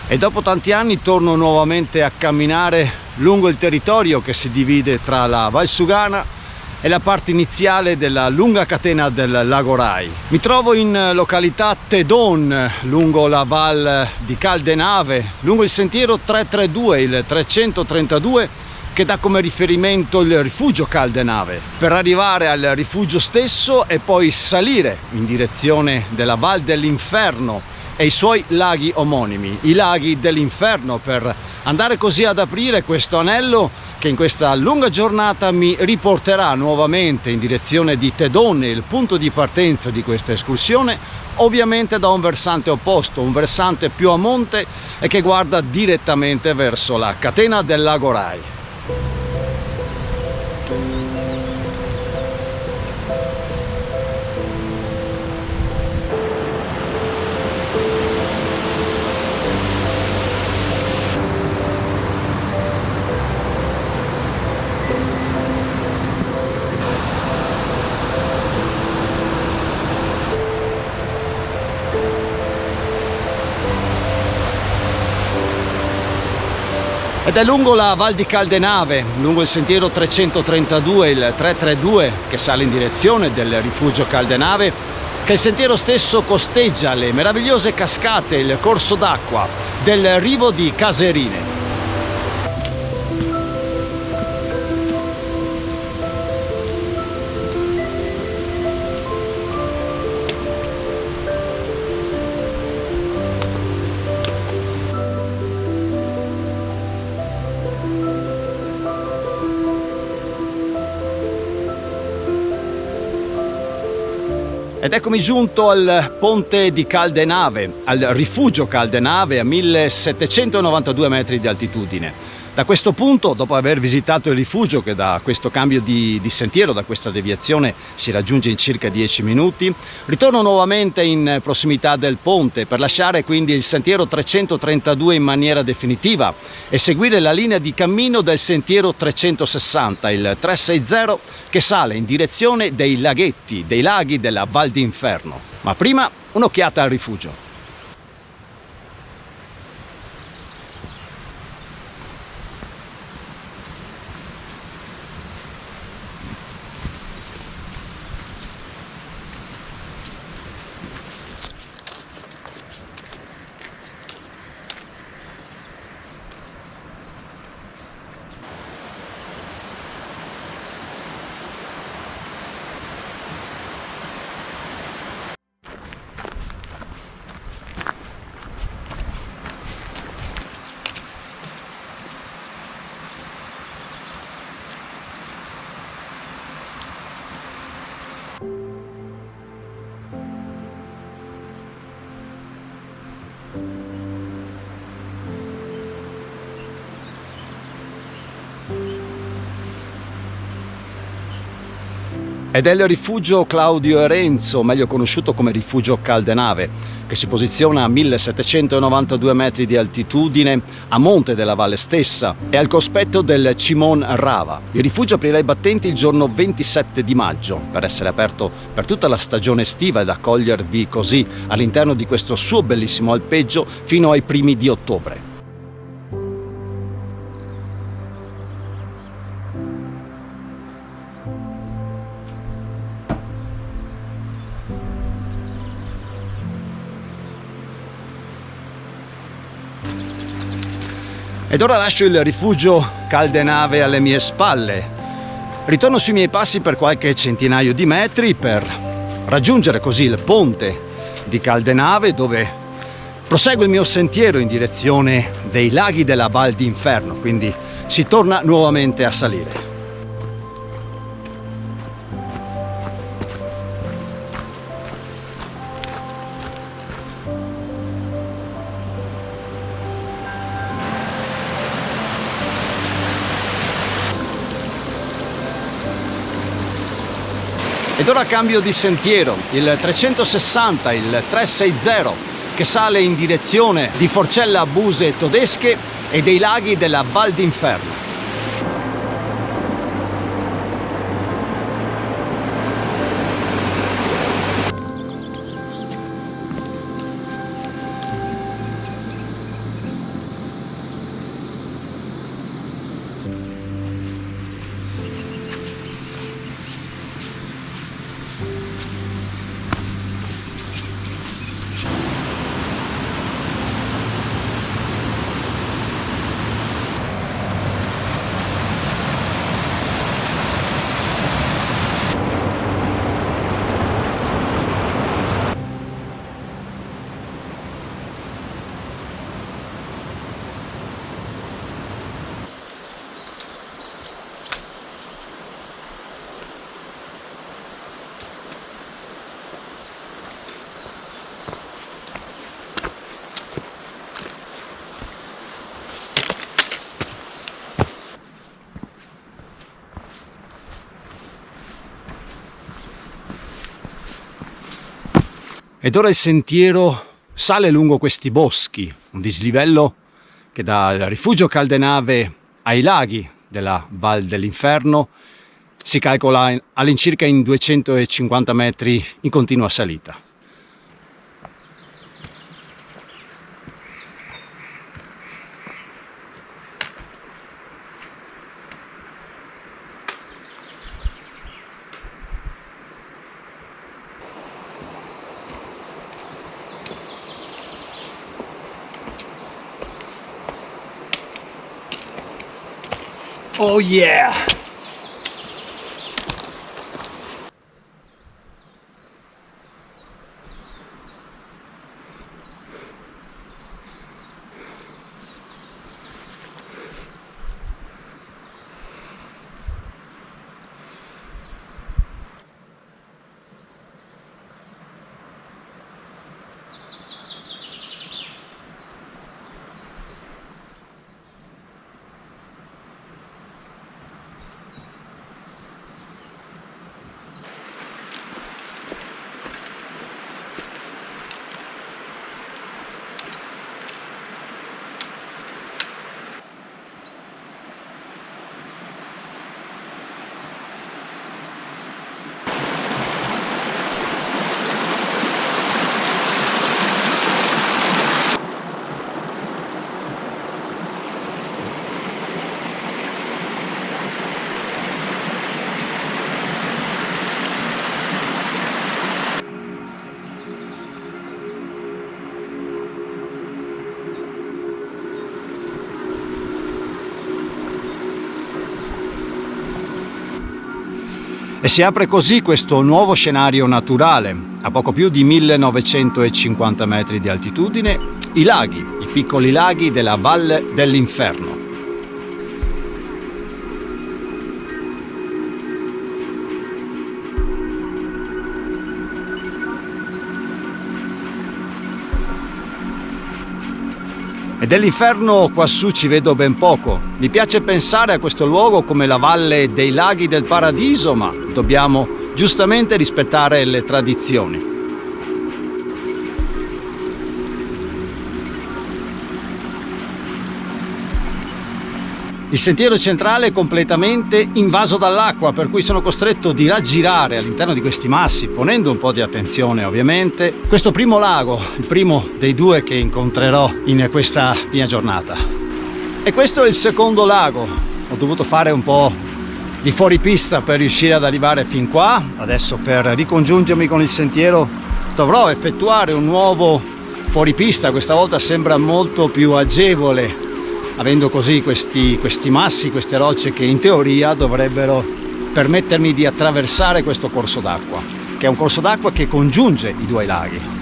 e dopo tanti anni torno nuovamente a camminare lungo il territorio che si divide tra la Valsugana e la parte iniziale della lunga catena del Lago Rai. Mi trovo in località Tedon, lungo la Val di Caldenave, lungo il sentiero 332, il 332, che dà come riferimento il rifugio Caldenave, per arrivare al rifugio stesso e poi salire in direzione della Val dell'Inferno e i suoi laghi omonimi, i laghi dell'Inferno, per andare così ad aprire questo anello che in questa lunga giornata mi riporterà nuovamente in direzione di Tedon, il punto di partenza di questa escursione, ovviamente da un versante opposto, un versante più a monte e che guarda direttamente verso la catena del Lago Rai. Ed è lungo la Val di Caldenave, lungo il sentiero 332, il 332, che sale in direzione del rifugio Caldenave, che il sentiero stesso costeggia le meravigliose cascate, il corso d'acqua del Rivo di Caserine. Ed eccomi giunto al ponte di Caldenave, al rifugio Caldenave a 1792 metri di altitudine. Da questo punto, dopo aver visitato il rifugio, che da questo cambio di sentiero, da questa deviazione, si raggiunge in circa 10 minuti, ritorno nuovamente in prossimità del ponte per lasciare quindi il sentiero 332 in maniera definitiva e seguire la linea di cammino del sentiero 360, il 360, che sale in direzione dei laghetti, dei laghi della Val d'Inferno. Ma prima un'occhiata al rifugio. Ed è il rifugio Claudio e Renzo, meglio conosciuto come rifugio Caldenave, che si posiziona a 1792 metri di altitudine a monte della valle stessa e al cospetto del Cimon Rava. Il rifugio aprirà i battenti il giorno 27 di maggio per essere aperto per tutta la stagione estiva ed accogliervi così all'interno di questo suo bellissimo alpeggio fino ai primi di ottobre. Ed ora lascio il rifugio Caldenave alle mie spalle. Ritorno sui miei passi per qualche centinaio di metri per raggiungere così il ponte di Caldenave, dove proseguo il mio sentiero in direzione dei laghi della Val d'Inferno, quindi si torna nuovamente a salire. Ed ora cambio di sentiero, il 360, il 360, che sale in direzione di Forcella Buse Todesche e dei laghi della Val d'Inferno. Ed ora il sentiero sale lungo questi boschi, un dislivello che dal rifugio Caldenave ai laghi della Val dell'Inferno si calcola all'incirca in 250 metri in continua salita. Oh yeah! E si apre così questo nuovo scenario naturale, a poco più di 1950 metri di altitudine, i laghi, i piccoli laghi della Valle dell'Inferno. E dell'inferno quassù ci vedo ben poco. Mi piace pensare a questo luogo come la Valle dei Laghi del Paradiso, ma dobbiamo giustamente rispettare le tradizioni. Il sentiero centrale è completamente invaso dall'acqua, per cui sono costretto di raggirare all'interno di questi massi, ponendo un po' di attenzione ovviamente, questo primo lago, il primo dei due che incontrerò in questa mia giornata. E questo è il secondo lago. Ho dovuto fare un po' di fuoripista per riuscire ad arrivare fin qua. Adesso, per ricongiungermi con il sentiero, dovrò effettuare un nuovo fuoripista. Questa volta sembra molto più agevole, avendo così questi massi, queste rocce che in teoria dovrebbero permettermi di attraversare questo corso d'acqua, che è un corso d'acqua che congiunge i due laghi.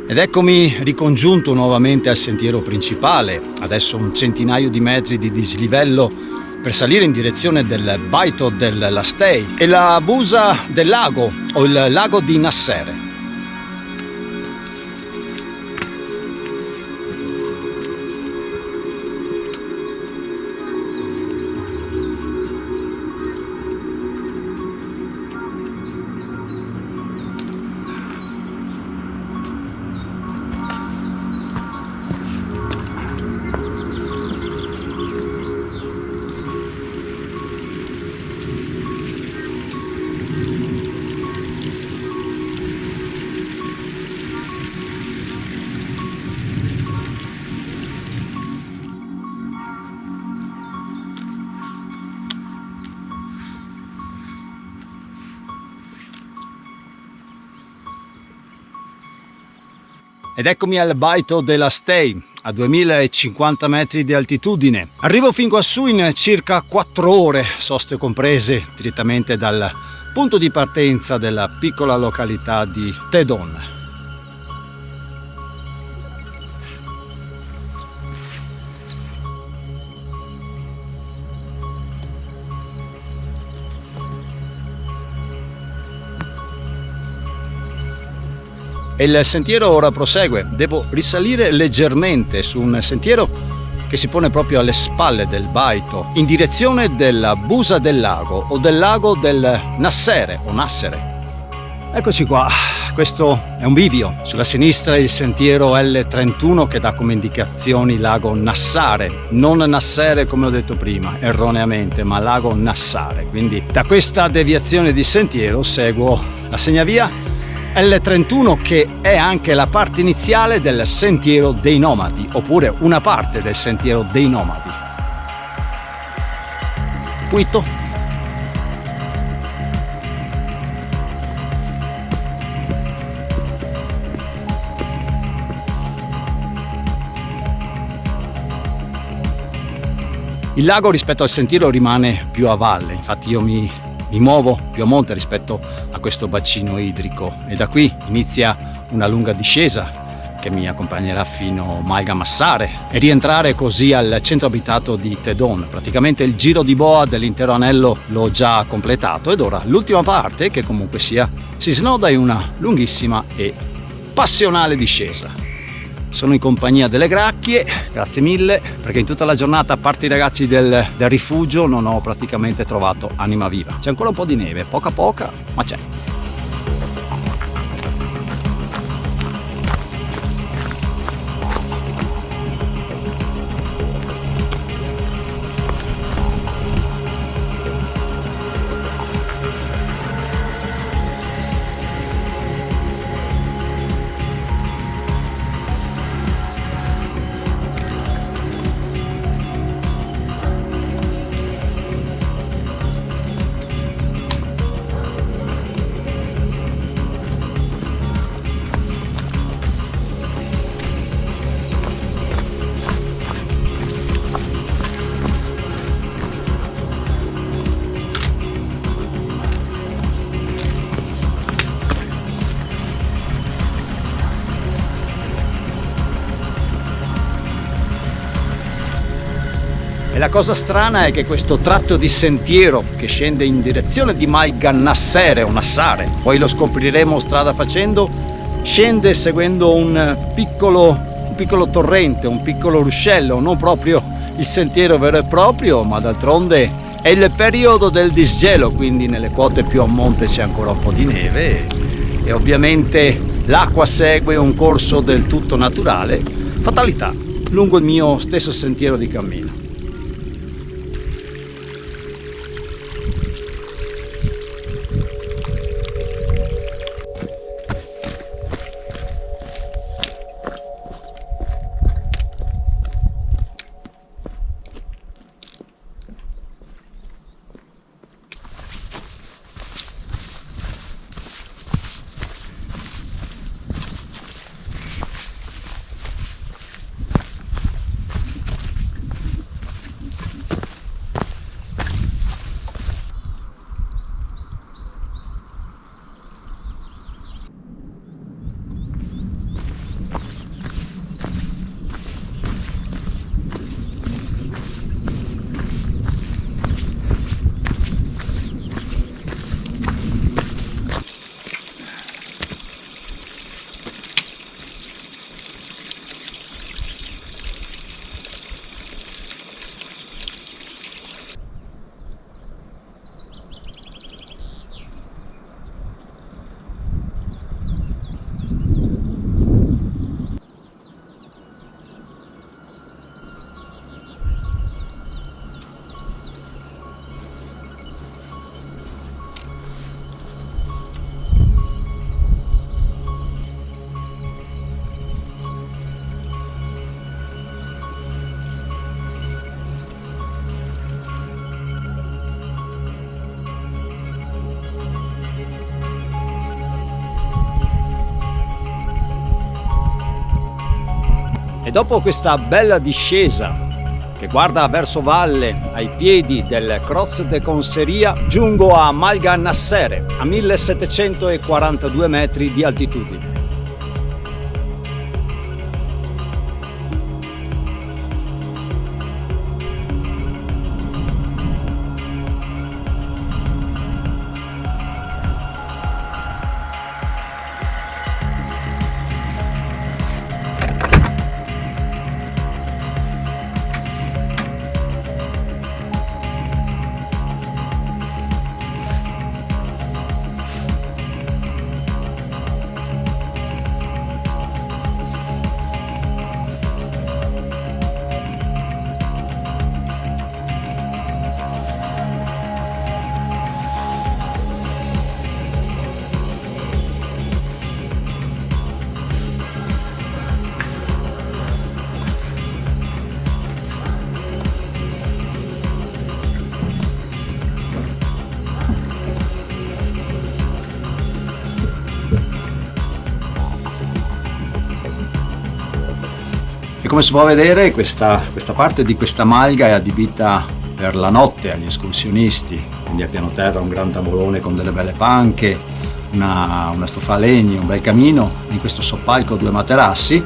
Ed eccomi ricongiunto nuovamente al sentiero principale, adesso un centinaio di metri di dislivello per salire in direzione del baito dell'Astei e la busa del lago, o il lago di Nassere. Ed eccomi al baito dell'Astei, a 2050 metri di altitudine. Arrivo fin quassù in circa 4 ore, soste comprese, direttamente dal punto di partenza della piccola località di Tedon. E il sentiero ora prosegue. Devo risalire leggermente su un sentiero che si pone proprio alle spalle del baito, in direzione della Busa del Lago o del lago del Nassere o Nassere. Eccoci qua, questo è un bivio. Sulla sinistra il sentiero L31 che dà come indicazioni lago Nassare, non Nassere come ho detto prima, erroneamente, ma lago Nassare. Quindi da questa deviazione di sentiero seguo la segnavia L31, che è anche la parte iniziale del sentiero dei nomadi, oppure una parte del sentiero dei nomadi. Quito. Il lago rispetto al sentiero rimane più a valle, infatti io mi muovo più a monte rispetto a questo bacino idrico e da qui inizia una lunga discesa che mi accompagnerà fino a Malgamassare e rientrare così al centro abitato di Tedon. Praticamente il giro di boa dell'intero anello l'ho già completato ed ora l'ultima parte, che comunque sia, si snoda in una lunghissima e passionale discesa. Sono in compagnia delle gracchie, grazie mille, perché in tutta la giornata, a parte i ragazzi del rifugio, non ho praticamente trovato anima viva. C'è ancora un po' di neve, poca, ma c'è. E la cosa strana è che questo tratto di sentiero che scende in direzione di Malgamassare o Nassare, poi lo scopriremo strada facendo, scende seguendo un piccolo torrente, un piccolo ruscello, non proprio il sentiero vero e proprio, ma d'altronde è il periodo del disgelo, quindi nelle quote più a monte c'è ancora un po' di neve e ovviamente l'acqua segue un corso del tutto naturale, fatalità, lungo il mio stesso sentiero di cammino. E dopo questa bella discesa che guarda verso valle ai piedi del Croz de Conseria, giungo a Malgamassare a 1742 metri di altitudine. E come si può vedere questa parte di questa malga è adibita per la notte agli escursionisti, quindi a piano terra un gran tavolone con delle belle panche, una stufa a legno, un bel camino, in questo soppalco 2 materassi,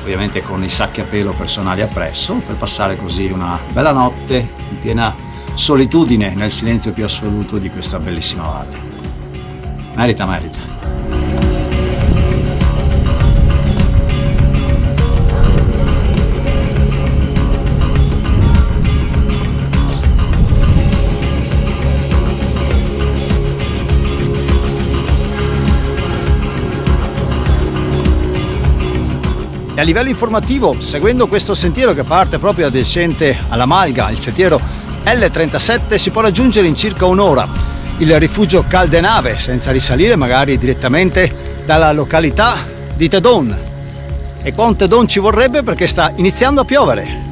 ovviamente con i sacchi a pelo personali appresso, per passare così una bella notte in piena solitudine, nel silenzio più assoluto di questa bellissima valle. Merita. E a livello informativo, seguendo questo sentiero che parte proprio adiacente alla Malga, il sentiero L37, si può raggiungere in circa un'ora il rifugio Caldenave, senza risalire magari direttamente dalla località di Tedon. E qua un Tedon ci vorrebbe perché sta iniziando a piovere.